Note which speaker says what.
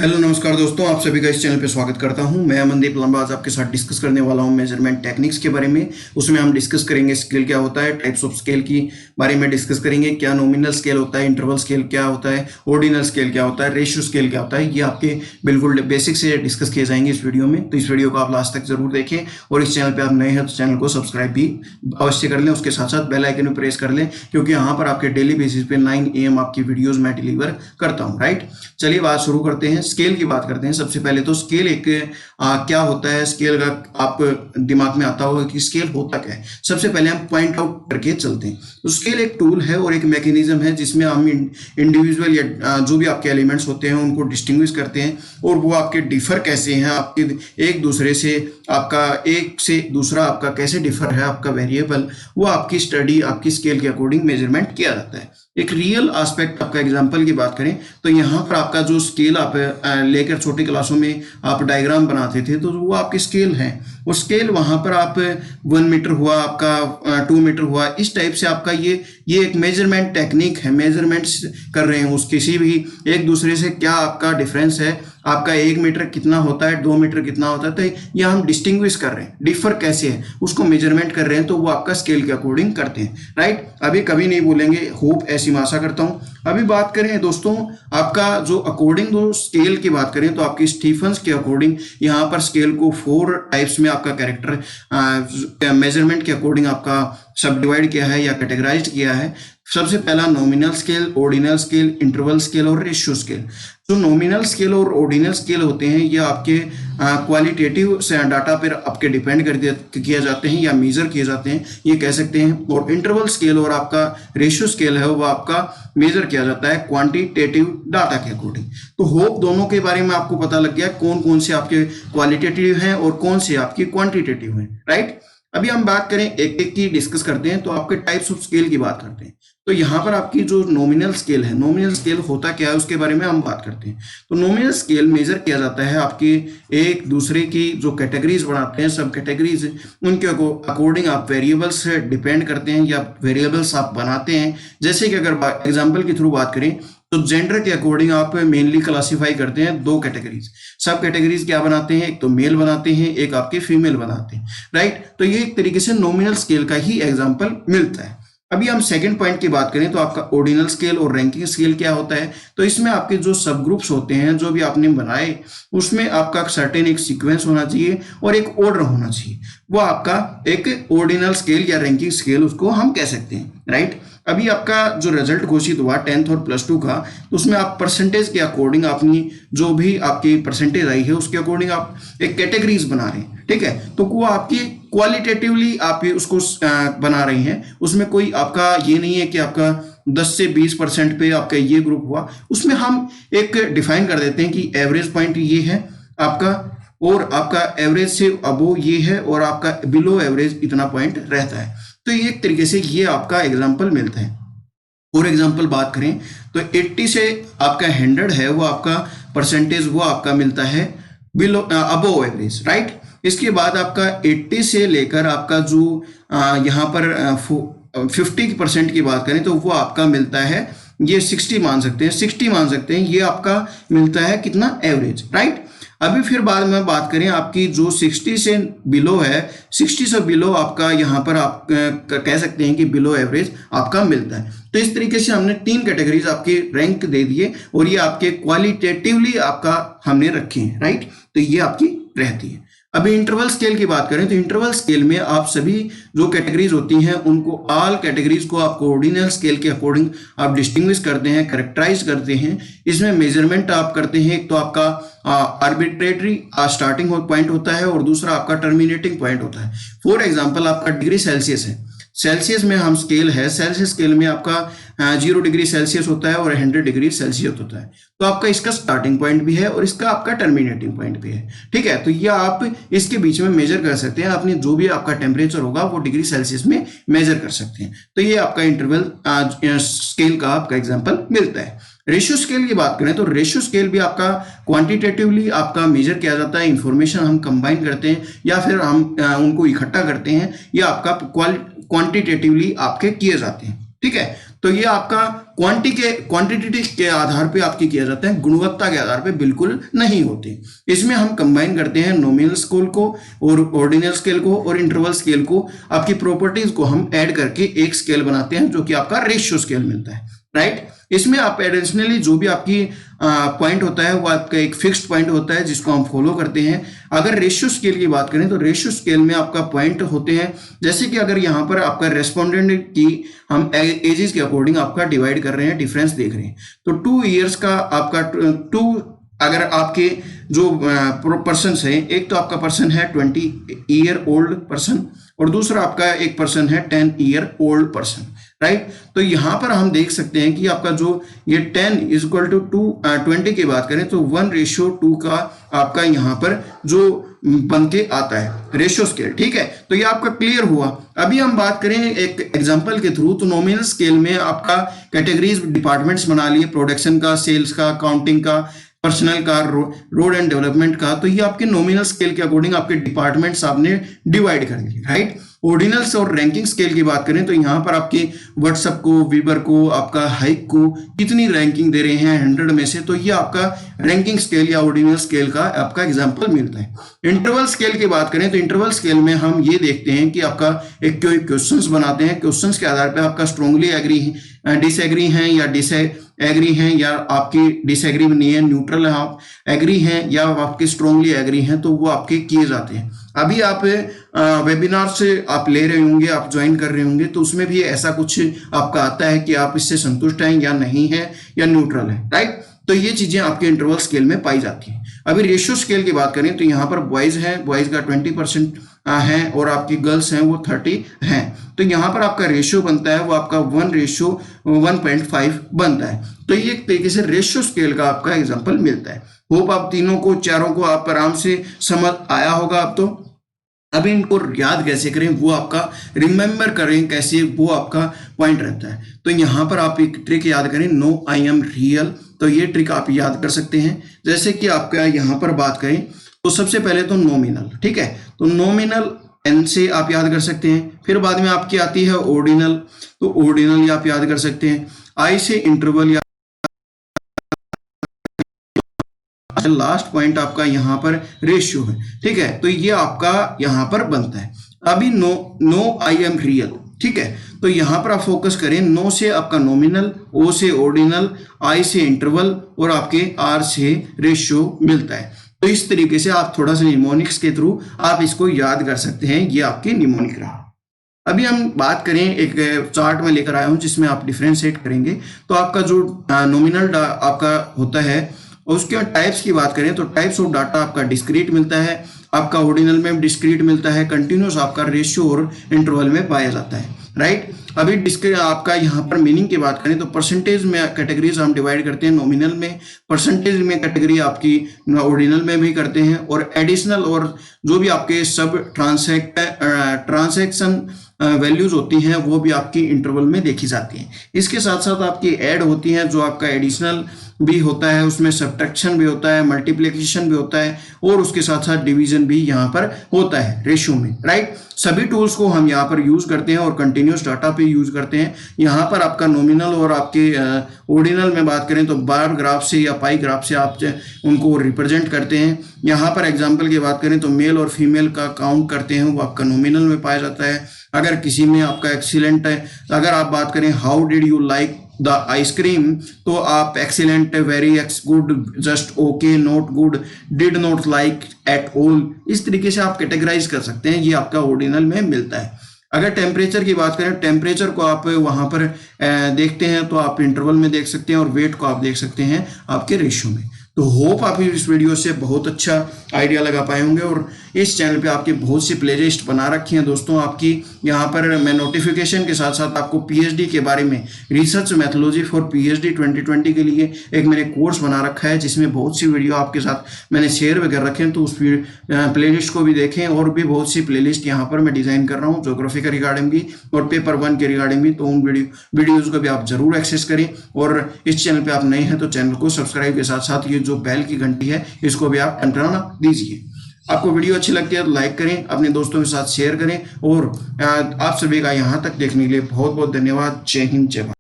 Speaker 1: Hello नमस्कार दोस्तों, आप सभी का इस चैनल पे स्वागत करता हूं। मैं अमनदीप लंबा आज आपके साथ डिस्कस करने वाला हूं मेजरमेंट टेक्निक्स के बारे में। उसमें हम डिस्कस करेंगे स्केल क्या होता है, टाइप्स ऑफ स्केल की बारे में डिस्कस करेंगे, क्या नॉमिनल स्केल होता है, इंटरवल स्केल क्या होता है, ऑर्डिनल स्केल क्या होता है, रेशियो स्केल क्या होता है। ये आपके बिल्कुल बेसिक से डिस्कस किए जाएंगे इस वीडियो में। तो इस वीडियो को आप लास्ट तक जरूर देखें और इस चैनल पर आप नए हैं तो चैनल को सब्सक्राइब भी अवश्य कर लें। उसके साथ साथ बेल आइकन भी प्रेस कर लें क्योंकि यहाँ पर आपके डेली बेसिस पे 9 AM आपकी वीडियोज मैं डिलीवर करता हूँ। राइट, चलिए बात शुरू करते हैं, स्केल की बात करते हैं। सबसे पहले तो स्केल एक क्या होता है, स्केल का आप दिमाग में आता होगा कि स्केल होता क्या है। सबसे पहले हम पॉइंट आउट करके चलते हैं। तो स्केल एक टूल है और एक मैकेनिज्म है जिसमें हम इंडिविजुअल या जो भी आपके एलिमेंट्स होते हैं उनको डिस्टिंग्विश करते हैं और वो आपके डिफर कैसे हैं, आपके एक दूसरे से, आपका एक से दूसरा आपका कैसे डिफर है, आपका वेरिएबल, वो आपकी स्टडी आपकी स्केल के अकॉर्डिंग मेजरमेंट किया जाता है। एक रियल एस्पेक्ट आपका एग्जांपल की बात करें तो यहाँ पर आपका जो स्केल आप लेकर छोटी क्लासों में आप डायग्राम बनाते थे तो वो आपकी स्केल है। वो स्केल वहाँ पर आप 1 मीटर हुआ, आपका 2 मीटर हुआ, इस टाइप से आपका ये एक मेजरमेंट टेक्निक है। मेजरमेंट्स कर रहे हैं उस किसी भी एक दूसरे से क्या आपका डिफरेंस है, आपका 1 मीटर कितना होता है, 2 मीटर कितना होता है, तो ये हम डिस्टिंग्विश कर रहे हैं, डिफर कैसे है उसको मेजरमेंट कर रहे हैं, तो वो आपका स्केल के अकॉर्डिंग करते हैं। राइट, अभी कभी नहीं बोलेंगे, होप ऐसी मैं आशा करता हूं। अभी बात करें दोस्तों आपका जो अकॉर्डिंग जो स्केल की बात करें तो आपकी स्टीफन्स के अकॉर्डिंग यहाँ पर स्केल को 4 टाइप्स में आपका कैरेक्टर मेजरमेंट के अकॉर्डिंग आपका सब डिवाइड किया है या कैटेगराइज किया है। सबसे पहला nominal scale, ordinal scale, interval scale और रेशियो स्केल। जो नॉमिनल स्केल और ऑर्डिनल स्केल होते हैं ये आपके क्वालिटेटिव डाटा पर आपके डिपेंड कर किया जाते हैं या मेजर किए जाते हैं, ये कह सकते हैं। और इंटरवल स्केल और आपका रेशियो स्केल है वो आपका मेजर किया जाता है क्वांटिटेटिव डाटा के अकॉर्डिंग। तो होप दोनों के बारे में आपको पता लग गया कौन कौन से आपके क्वालिटेटिव हैं और कौन से आपकी क्वांटिटेटिव हैं। राइट, अभी हम बात करें एक एक की डिस्कस करते हैं तो आपके टाइप्स ऑफ स्केल की बात करते हैं। तो यहाँ पर आपकी जो नॉमिनल स्केल है, नॉमिनल स्केल होता क्या है उसके बारे में हम बात करते हैं। तो नॉमिनल स्केल मेजर किया जाता है आपकी एक दूसरे की जो कैटेगरीज बनाते हैं, सब कैटेगरीज, उनके अकॉर्डिंग आप वेरिएबल्स डिपेंड करते हैं या वेरिएबल्स आप बनाते हैं। जैसे कि अगर एग्जाम्पल के थ्रू बात करें तो जेंडर के अकॉर्डिंग आप मेनली क्लासीफाई करते हैं 2 कैटेगरीज। सब कैटेगरीज क्या बनाते हैं, एक तो मेल बनाते हैं, एक आपके फीमेल बनाते हैं। राइट, तो ये एक तरीके से नॉमिनल स्केल का ही एग्जांपल मिलता है। अभी हम सेकंड पॉइंट की बात करें तो आपका ऑर्डिनल स्केल और रैंकिंग स्केल क्या होता है। तो इसमें आपके जो सब ग्रुप्स होते हैं जो भी आपने बनाए उसमें आपका सर्टेन एक सीक्वेंस होना चाहिए और एक ऑर्डर होना चाहिए, वो आपका एक ऑर्डिनल स्केल या रैंकिंग स्केल उसको हम कह सकते हैं। राइट, अभी आपका जो रिजल्ट घोषित हुआ 10th और +2 का तो उसमें आप परसेंटेज के अकॉर्डिंग अपनी जो भी आपकी परसेंटेज आई है उसके अकॉर्डिंग आप एक कैटेगरीज बना रहे हैं। ठीक है, तो वो आपकी क्वालिटेटिवली आप उसको बना रही हैं। उसमें कोई आपका ये नहीं है कि आपका 10 से 20% पे आपका ये ग्रुप हुआ, उसमें हम एक डिफाइन कर देते हैं कि एवरेज पॉइंट ये है आपका और आपका एवरेज से अबो ये है और आपका बिलो एवरेज इतना पॉइंट रहता है। तो ये एक तरीके से ये आपका एग्जाम्पल मिलता है। फॉर एग्जाम्पल बात करें तो 80 से आपका 100 है वो आपका परसेंटेज वो आपका मिलता है बिलो अबो एवरेज। राइट, इसके बाद आपका 80 से लेकर आपका जो यहाँ पर 50% की बात करें तो वो आपका मिलता है, ये 60 मान सकते हैं, 60 मान सकते हैं, ये आपका मिलता है कितना एवरेज। राइट, अभी फिर बाद में बात करें आपकी जो 60 से बिलो है, 60 से बिलो आपका यहाँ पर आप कह सकते हैं कि बिलो एवरेज आपका मिलता है। तो इस तरीके से हमने 3 कैटेगरीज आपके रैंक दे दिए और ये आपके क्वालिटेटिवली आपका हमने रखे हैं। राइट, तो ये आपकी रहती है। अभी इंटरवल स्केल की बात करें तो इंटरवल स्केल में आप सभी जो कैटेगरीज होती हैं उनको ऑल कैटेगरीज को आप ऑर्डिनल स्केल के अकॉर्डिंग आप डिस्टिंग्विश करते हैं, कैरेक्टराइज करते हैं। इसमें मेजरमेंट आप करते हैं, एक तो आपका आर्बिट्रेटरी स्टार्टिंग पॉइंट होता है और दूसरा आपका टर्मिनेटिंग पॉइंट होता है। फॉर एग्जाम्पल आपका डिग्री सेल्सियस है, सेल्सियस में हम स्केल है, सेल्सियस स्केल में आपका 0 डिग्री सेल्सियस होता है और 100 डिग्री सेल्सियस होता है। तो आपका इसका स्टार्टिंग पॉइंट भी है और इसका आपका टर्मिनेटिंग पॉइंट भी है। ठीक है, तो ये आप इसके बीच में मेजर कर सकते हैं, अपनी जो भी आपका टेम्परेचर होगा वो डिग्री सेल्सियस में मेजर कर सकते हैं। तो ये आपका इंटरवल स्केल का आपका एग्जाम्पल मिलता है। रेशियो स्केल की बात करें तो रेशियो स्केल भी आपका क्वांटिटेटिवली आपका मेजर किया जाता है, इंफॉर्मेशन हम कंबाइन करते हैं या फिर हम उनको इकट्ठा करते हैं, या आपका क्वांटिटेटिवली आपके किए जाते हैं। ठीक है, तो ये आपका क्वांटिटी के आधार पे आपकी किया जाता है, गुणवत्ता के आधार पे बिल्कुल नहीं होती। इसमें हम कंबाइन करते हैं नॉमिनल स्केल को और ऑर्डिनल स्केल को और इंटरवल स्केल को, आपकी प्रॉपर्टीज को हम ऐड करके एक स्केल बनाते हैं जो कि आपका रेशियो स्केल मिलता है, राइट। इसमें आप एडिशनली जो भी आपकी पॉइंट होता है वो आपका एक फिक्स्ड पॉइंट होता है जिसको हम फॉलो करते हैं। अगर रेशियो स्केल की बात करें तो रेशियो स्केल में आपका पॉइंट होते हैं, जैसे कि अगर यहाँ पर आपका रेस्पोंडेंट की हम एजेस के अकॉर्डिंग आपका डिवाइड कर रहे हैं, डिफरेंस देख रहे हैं, तो 2 इयर्स का आपका 2, अगर आपके जो पर्सन है, एक तो आपका पर्सन है 20 ईयर ओल्ड पर्सन और दूसरा आपका एक पर्सन है 10 ईयर ओल्ड पर्सन, राइट। तो यहां पर हम देख सकते हैं कि आपका जो ये 10 इज इक्वल टू 20 की बात करें तो 1:2 का आपका यहां पर जो बन के आता है रेशियो स्केल, ठीक है। तो ये आपका क्लियर हुआ। अभी हम बात करें एक एग्जांपल के थ्रू, तो नॉमिनल स्केल में आपका कैटेगरीज डिपार्टमेंट्स बना लिए, प्रोडक्शन का, सेल्स का, अकाउंटिंग का, पर्सनल का, रोड एंड डेवलपमेंट का। तो ये आपके नॉमिनल स्केल के अकॉर्डिंग आपके डिपार्टमेंट्स आपने डिवाइड कर दिए, राइट। ऑर्डिनल्स और रैंकिंग स्केल की बात करें तो यहाँ पर आपके व्हाट्सएप को, वीवर को, आपका हाइक को कितनी रैंकिंग दे रहे हैं 100 में से, तो ये आपका रैंकिंग स्केल या ऑर्डिनल स्केल का आपका एग्जांपल मिलता है। इंटरवल स्केल की बात करें तो इंटरवल स्केल में हम ये देखते हैं कि आपका एक क्वेश्चंस बनाते हैं, क्वेश्चंस के आधार पर आपका स्ट्रांगली एग्री डिसएग्री हैं या एग्री हैं या आपकी डिसएग्री नहीं है, न्यूट्रल है, आप एग्री हैं या आपके स्ट्रांगली एग्री हैं, तो वो आपके किए जाते हैं। अभी आप वेबिनार से आप ले रहे होंगे, आप ज्वाइन कर रहे होंगे, तो उसमें भी ऐसा कुछ आपका आता है कि आप इससे संतुष्ट हैं या नहीं है या न्यूट्रल है, राइट। तो ये चीजें आपके इंटरवल स्केल में पाई जाती हैं। अभी रेशियो स्केल की बात करें तो यहाँ पर बॉयज हैं, बॉयज का 20% है और आपकी गर्ल्स हैं वो 30 हैं। तो यहाँ पर आपका रेशियो बनता है वो आपका 1:1.5 बनता है। तो ये एक तरीके से रेशियो स्केल का आपका एग्जाम्पल मिलता है। होप आप तीनों को, चारों को आप आराम से समझ आया होगा। अब तो अभी इनको याद कैसे करें, वो आपका रिमेंबर करें कैसे, वो आपका पॉइंट रहता है। तो यहाँ पर आप एक ट्रिक याद करें, नो आई एम रियल, तो ये ट्रिक आप याद कर सकते हैं। जैसे कि आपका यहाँ पर बात करें तो सबसे पहले तो नॉमिनल, ठीक है, तो नॉमिनल एन से आप याद कर सकते हैं। फिर बाद में आपकी आती है ऑर्डिनल, तो ऑर्डिनल आप याद कर सकते हैं। आई से इंटरवल या लास्ट पॉइंट आपका यहाँ पर रेशियो है, ठीक है, तो ये आपका यहाँ पर बनता है। अभी नो आई एम रियल, ठीक है, तो यहाँ पर आप फोकस करें, नो से आपका नॉमिनल, ओ से ऑर्डिनल, आई से इंटरवल और आपके आर से रेशियो मिलता है। तो इस तरीके से आप थोड़ा सा निमोनिक्स के थ्रू आप इसको याद कर सकते हैं। ये आपके निमोनिक रहा। अभी हम बात करें, एक चार्ट में लेकर आया हूं जिसमें आप डिफरेंशिएट करेंगे। तो आपका जो नॉमिनल आपका होता है उसके टाइप्स की बात करें तो टाइप्स ऑफ डाटा आपका डिस्क्रीट मिलता है, आपका ऑर्डिनल में डिस्क्रीट मिलता है, कंटिन्यूस आपका रेशियो और इंटरवल में पाया जाता है, राइट। अभी डिस्क्रीट आपका यहाँ पर मीनिंग की बात करें तो परसेंटेज में कैटेगरीज हम डिवाइड करते हैं, नॉमिनल में, परसेंटेज में कैटेगरी आपकी ऑर्डिनल में भी करते हैं, और एडिशनल और जो भी आपके सब ट्रांसैक्शन वैल्यूज होती हैं वो भी आपकी इंटरवल में देखी जाती हैं। इसके साथ साथ आपकी ऐड होती हैं, जो आपका एडिशनल भी होता है, उसमें सब्ट्रैक्शन भी होता है, मल्टीप्लिकेशन भी होता है और उसके साथ साथ डिवीजन भी यहाँ पर होता है रेशियो में, राइट। सभी टूल्स को हम यहाँ पर यूज करते हैं और कंटिन्यूस डाटा पे यूज करते हैं। यहाँ पर आपका नॉमिनल और आपके ऑर्डिनल में बात करें तो बार ग्राफ से या पाई ग्राफ से आप उनको रिप्रेजेंट करते हैं। यहाँ पर एग्जाम्पल की बात करें तो मेल और फीमेल का काउंट करते हैं, वो आपका नॉमिनल में पाया जाता है। अगर किसी में आपका एक्सीलेंट है, अगर आप बात करें how did you like the ice cream, तो आप excellent, very good, just okay, not good, did not like at all, इस तरीके से आप कैटेगराइज कर सकते हैं। ये आपका ऑर्डिनल में मिलता है। अगर टेम्परेचर की बात करें, टेम्परेचर को आप वहां पर देखते हैं तो आप इंटरवल में देख सकते हैं और वेट को आप देख सकते हैं आपके रेशियो में। तो होप आप इस वीडियो से बहुत अच्छा आइडिया लगा पाए होंगे। और इस चैनल पे आपकी बहुत सी प्लेलिस्ट बना रखी हैं दोस्तों। आपकी यहाँ पर मैं नोटिफिकेशन के साथ साथ आपको पीएचडी के बारे में, रिसर्च मैथोलॉजी फॉर पीएचडी 2020 के लिए एक मैंने कोर्स बना रखा है, जिसमें बहुत सी वीडियो आपके साथ मैंने शेयर वगैरह रखे हैं। तो उस प्लेलिस्ट को भी देखें। और भी बहुत सी प्लेलिस्ट यहाँ पर मैं डिजाइन कर रहा हूँ, ज्योग्राफी के रिगार्डिंग भी और पेपर 1 के रिगार्डिंग भी। तो उन वीडियोज को भी आप जरूर एक्सेस करें। और इस चैनल पर आप नए हैं तो चैनल को सब्सक्राइब के साथ साथ ये जो बेल की घंटी है इसको भी आप घंटाना दीजिए। आपको वीडियो अच्छी लगती है तो लाइक करें, अपने दोस्तों के साथ शेयर करें। और आप सभी का यहाँ तक देखने के लिए बहुत बहुत धन्यवाद। जय हिंद, जय भारत।